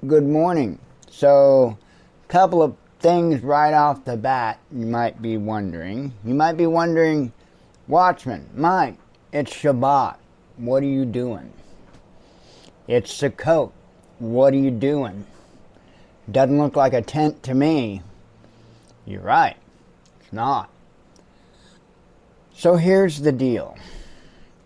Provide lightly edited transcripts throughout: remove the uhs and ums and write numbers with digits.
Good morning. So, a couple of things right off the bat you might be wondering. Watchman, Mike, it's Shabbat. What are you doing? It's Sukkot. What are you doing? Doesn't look like a tent to me. You're right. It's not. So here's the deal.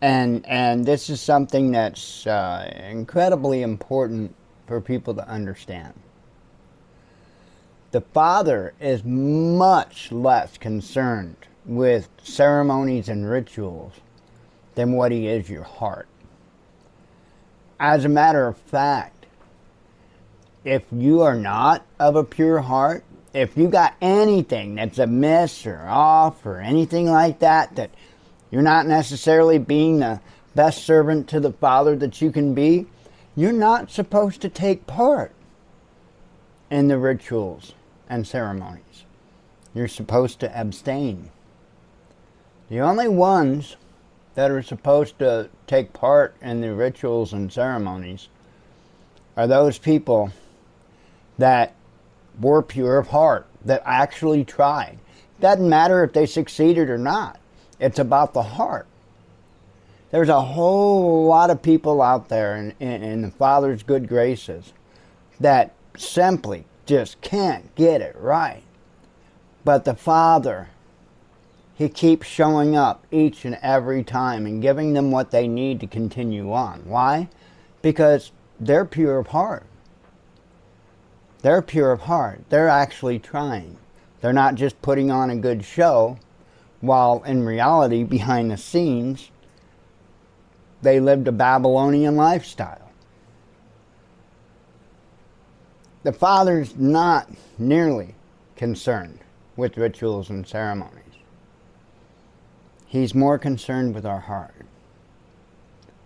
And this is something that's incredibly important for people to understand. The Father is much less concerned with ceremonies and rituals than what He is your heart. As a matter of fact, if you are not of a pure heart, if you got anything that's amiss or off or anything like that, that you're not necessarily being the best servant to the Father that you can be, you're not supposed to take part in the rituals and ceremonies. You're supposed to abstain. The only ones that are supposed to take part in the rituals and ceremonies are those people that were pure of heart, that actually tried. Doesn't matter if they succeeded or not. It's about the heart. There's a whole lot of people out there in the Father's good graces that simply just can't get it right. But the Father, He keeps showing up each and every time and giving them what they need to continue on. Why? Because they're pure of heart. They're pure of heart. They're actually trying. They're not just putting on a good show, while in reality, behind the scenes, they lived a Babylonian lifestyle. The Father's not nearly concerned with rituals and ceremonies. He's more concerned with our heart.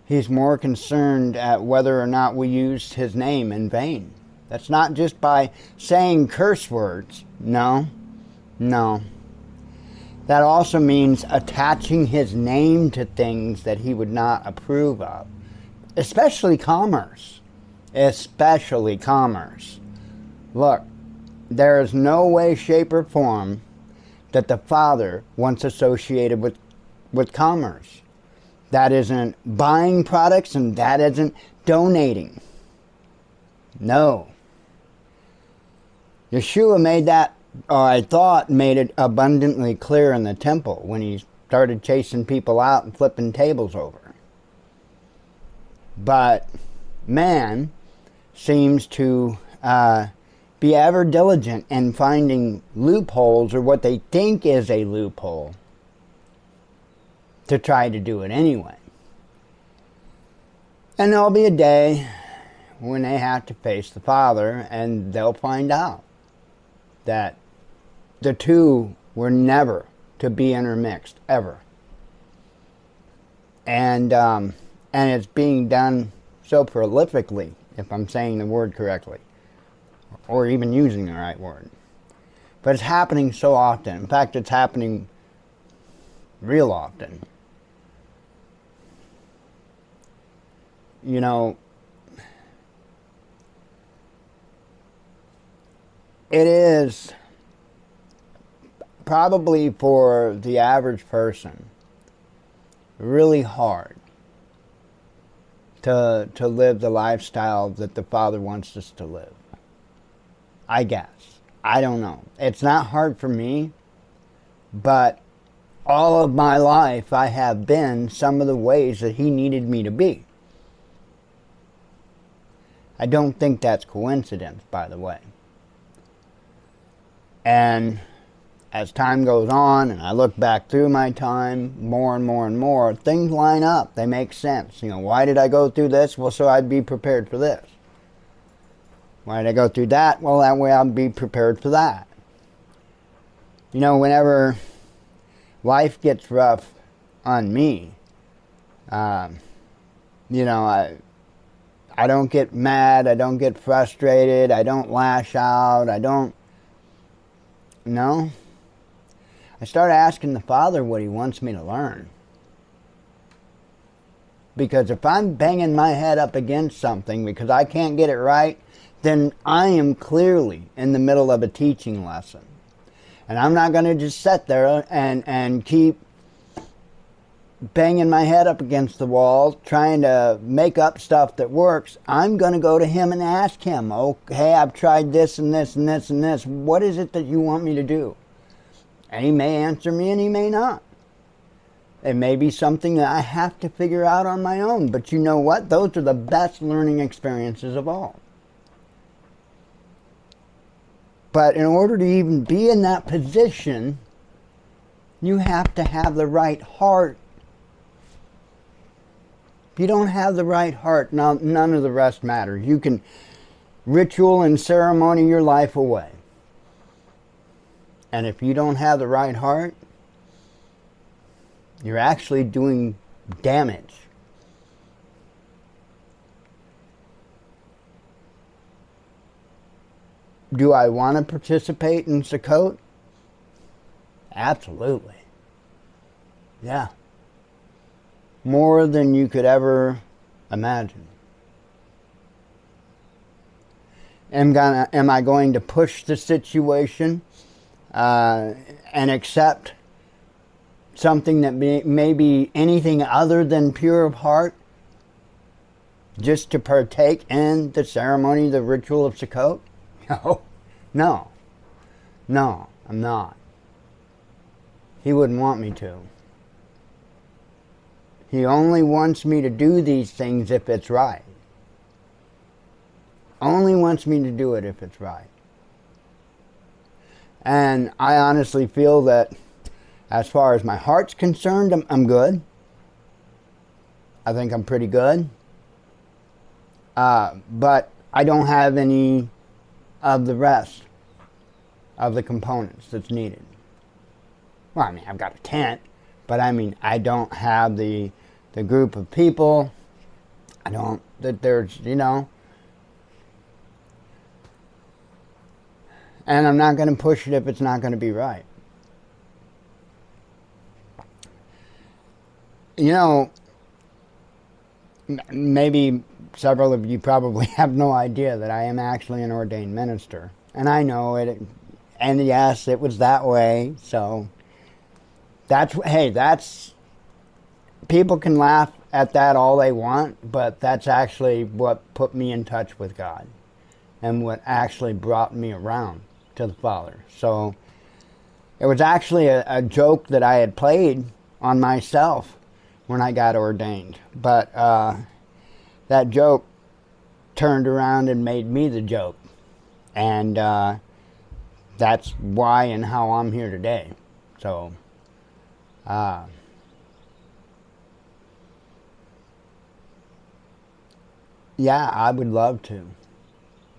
He's more concerned at whether or not we used His name in vain. That's not just by saying curse words. No. That also means attaching His name to things that He would not approve of. Especially commerce. Especially commerce. Look, there is no way, shape, or form that the Father wants associated with commerce. That isn't buying products and that isn't donating. No. Yeshua made that, or I thought made it abundantly clear in the temple when He started chasing people out and flipping tables over. But man seems to be ever diligent in finding loopholes, or what they think is a loophole, to try to do it anyway. And there'll be a day when they have to face the Father, and they'll find out that the two were never to be intermixed, ever. And it's being done so prolifically, if I'm saying the word correctly, or even using the right word. But it's happening so often. In fact, it's happening real often. You know, it is probably for the average person really hard to live the lifestyle that the Father wants us to live. I guess. I don't know. It's not hard for me, but all of my life I have been some of the ways that He needed me to be. I don't think that's coincidence, by the way. And as time goes on and I look back through my time more and more and more, things line up. They make sense. Why did I go through this? Well, so I'd be prepared for this. Why did I go through that? Well, that way I'll be prepared for that. Whenever life gets rough on me, I don't get mad, I don't get frustrated, I don't lash out, No. I start asking the Father what He wants me to learn. Because if I'm banging my head up against something because I can't get it right, then I am clearly in the middle of a teaching lesson. And I'm not going to just sit there and keep banging my head up against the wall trying to make up stuff that works. I'm going to go to him and ask him, okay, I've tried this and this and this and this. What is it that you want me to do? And he may answer me and he may not. It may be something that I have to figure out on my own. But you know what? Those are the best learning experiences of all. But in order to even be in that position, you have to have the right heart. If you don't have the right heart, none of the rest matters. You can ritual and ceremony your life away. And if you don't have the right heart, you're actually doing damage. Do I want to participate in Sukkot? Absolutely. Yeah. More than you could ever imagine. Am I going to push the situation and accept something that may be anything other than pure of heart just to partake in the ceremony, the ritual of Sukkot? No, I'm not. He wouldn't want me to. He only wants me to do these things if it's right. Only wants me to do it if it's right. And I honestly feel that as far as my heart's concerned, I'm good. I think I'm pretty good. But I don't have any of the rest of the components that's needed. Well, I mean, I've got a tent, but I mean, I don't have the group of people. I don't, that there's, and I'm not going to push it if it's not going to be right. Maybe several of you probably have no idea that I am actually an ordained minister. And I know it, and yes, it was that way. So that's, people can laugh at that all they want, but that's actually what put me in touch with God and what actually brought me around to the Father. So it was actually a joke that I had played on myself when I got ordained. But that joke turned around and made me the joke. And that's why and how I'm here today. So, yeah, I would love to.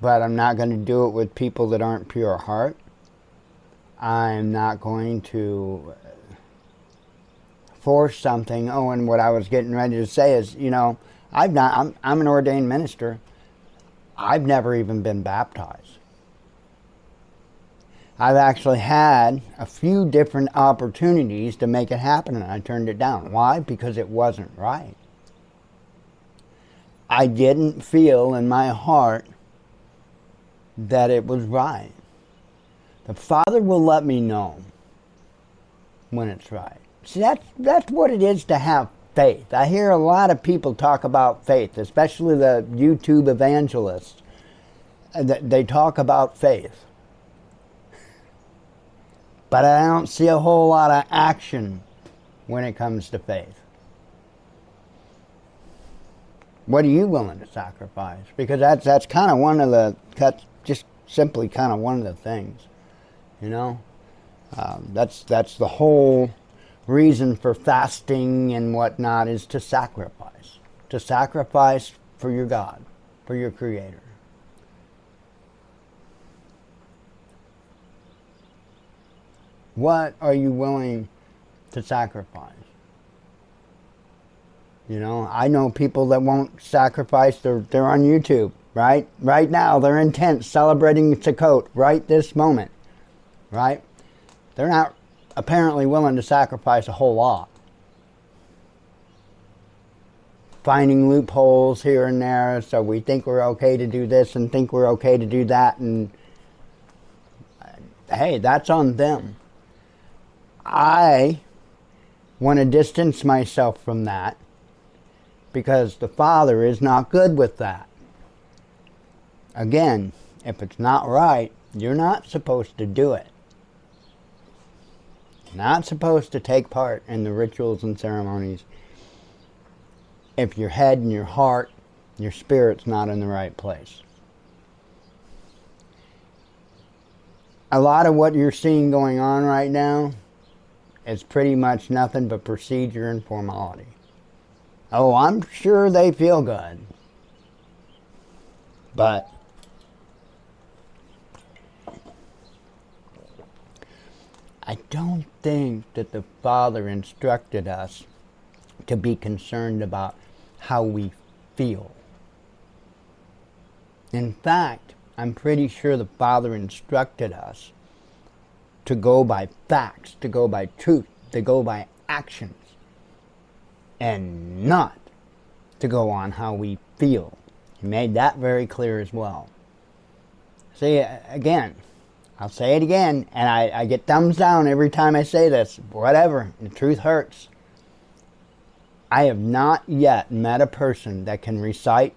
But I'm not going to do it with people that aren't pure heart. I'm not going to force something. Oh, and what I was getting ready to say is, I'm an ordained minister. I've never even been baptized. I've actually had a few different opportunities to make it happen, and I turned it down. Why? Because it wasn't right. I didn't feel in my heart that it was right. The Father will let me know when it's right. See, that's what it is to have faith. I hear a lot of people talk about faith, especially the YouTube evangelists. They talk about faith. But I don't see a whole lot of action when it comes to faith. What are you willing to sacrifice? Because that's kind of one of the, that's just simply kind of one of the things, That's the whole reason for fasting and whatnot, is to sacrifice. To sacrifice for your God, for your Creator. What are you willing to sacrifice? I know people that won't sacrifice. They're on YouTube, right? Right now, they're in tents celebrating Sukkot right this moment, right? They're not apparently willing to sacrifice a whole lot. finding loopholes here and there, so we think we're okay to do this and think we're okay to do that, and hey, that's on them. I want to distance myself from that because the Father is not good with that. Again, if it's not right, you're not supposed to do it. Not supposed to take part in the rituals and ceremonies if your head and your heart, your spirit's not in the right place. A lot of what you're seeing going on right now is pretty much nothing but procedure and formality. Oh, I'm sure they feel good. But I don't think that the Father instructed us to be concerned about how we feel. In fact, I'm pretty sure the Father instructed us to go by facts, to go by truth, to go by actions, and not to go on how we feel. He made that very clear as well. See, again, I'll say it again, and I get thumbs down every time I say this. Whatever, the truth hurts. I have not yet met a person that can recite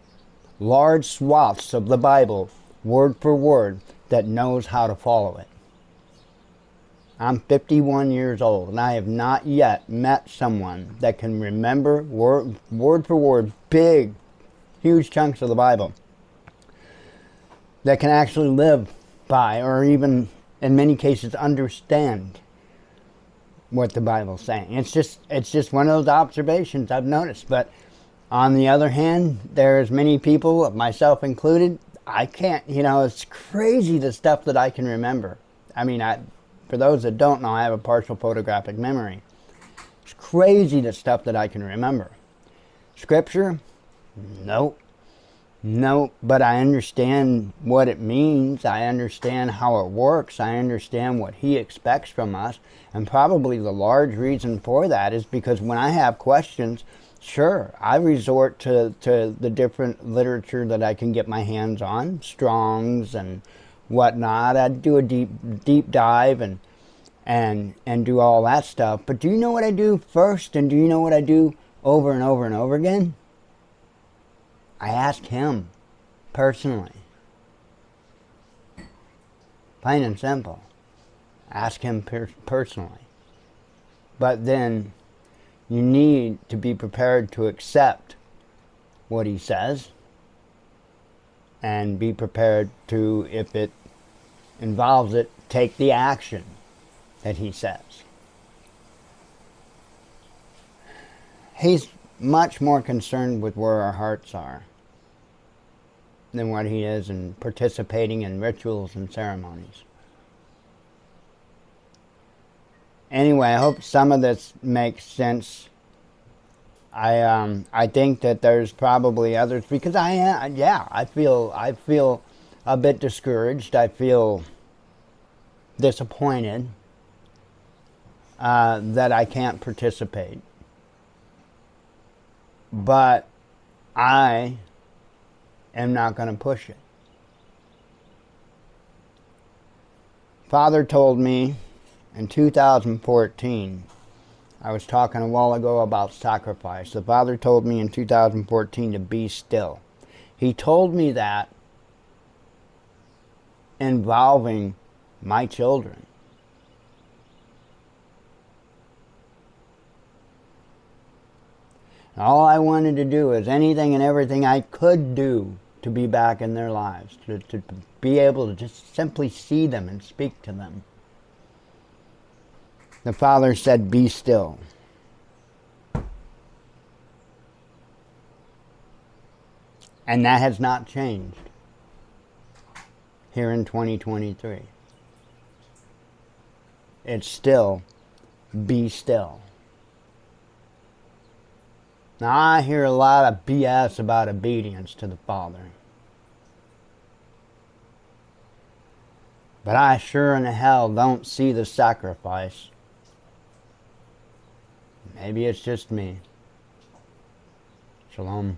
large swaths of the Bible, word for word, that knows how to follow it. I'm 51 years old, and I have not yet met someone that can remember word for word, big, huge chunks of the Bible, that can actually live by, or even in many cases understand what the Bible's saying. It's just one of those observations I've noticed. But on the other hand, there's many people, myself included, I can't, it's crazy the stuff that I can remember. I mean, for those that don't know, I have a partial photographic memory. It's crazy the stuff that I can remember. Scripture? Nope. But I understand what it means. I understand how it works. I understand what He expects from us. And probably the large reason for that is because when I have questions, sure, I resort to the different literature that I can get my hands on, Strong's and whatnot. I do a deep dive and do all that stuff. But do you know what I do first? And do you know what I do over and over and over again? I ask Him personally. Plain and simple. Ask Him personally. But then you need to be prepared to accept what He says, and be prepared to, if it involves it, take the action that He says. He's much more concerned with where our hearts are than what He is in participating in rituals and ceremonies. Anyway, I hope some of this makes sense. I think that there's probably others, because I feel a bit discouraged. I feel disappointed that I can't participate. But I am not going to push it. Father told me in 2014, I was talking a while ago about sacrifice. The Father told me in 2014 to be still. He told me that involving my children. All I wanted to do is anything and everything I could do to be back in their lives, to be able to just simply see them and speak to them. The Father said, be still. And that has not changed here in 2023. It's still, be still. Now, I hear a lot of BS about obedience to the Father. But I sure in the hell don't see the sacrifice. Maybe it's just me. Shalom.